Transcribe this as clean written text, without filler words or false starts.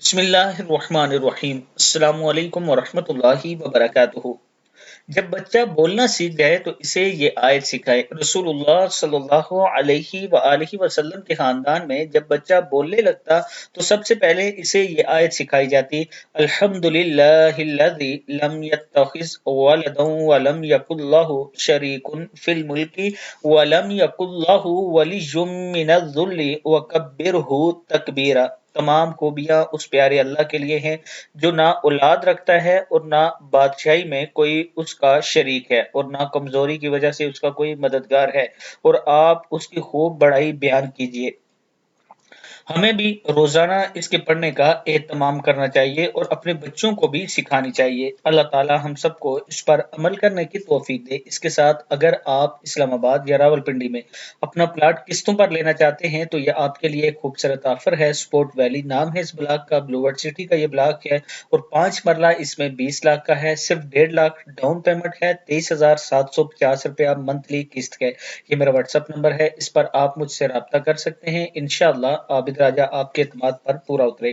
بسم اللہ الرحمن الرحیم السلام علیکم ورحمۃ اللہ وبرکاتہ۔ جب بچہ بولنا سیکھ جائے تو اسے یہ آیت سکھائے۔ رسول اللہ صلی اللہ علیہ وآلہ وسلم کے خاندان میں جب بچہ بولنے لگتا تو سب سے پہلے اسے یہ آیت سکھائی جاتی: الحمد للہ الذی لم یتخذ ولدا ولم یکن لہ شریک فی الملک ولم یکن لہ ولی من الذل وکبرہ تکبیرا۔ تمام خوبیاں اس پیارے اللہ کے لیے ہیں جو نہ اولاد رکھتا ہے اور نہ بادشاہی میں کوئی اس کا شریک ہے اور نہ کمزوری کی وجہ سے اس کا کوئی مددگار ہے، اور آپ اس کی خوب بڑائی بیان کیجئے۔ ہمیں بھی روزانہ اس کے پڑھنے کا اہتمام کرنا چاہیے اور اپنے بچوں کو بھی سکھانی چاہیے۔ اللہ تعالی ہم سب کو اس پر عمل کرنے کی توفیق دے۔ اس کے ساتھ اگر آپ اسلام آباد یا راولپنڈی میں اپنا پلاٹ قسطوں پر لینا چاہتے ہیں تو یہ آپ کے لیے ایک خوبصورت آفر ہے۔ سپورٹ ویلی نام ہے اس بلاک کا، بلو ورڈ سٹی کا یہ بلاک ہے اور 5 مرلہ اس میں 20 لاکھ کا ہے۔ صرف 1.5 لاکھ ڈاؤن پیمنٹ ہے، 23,750 روپیہ منتھلی قسط ہے۔ یہ میرا واٹس ایپ نمبر ہے، اس پر آپ مجھ سے رابطہ کر سکتے ہیں۔ انشاءاللہ عابد راجہ آپ کے اعتماد پر پورا اترے گا۔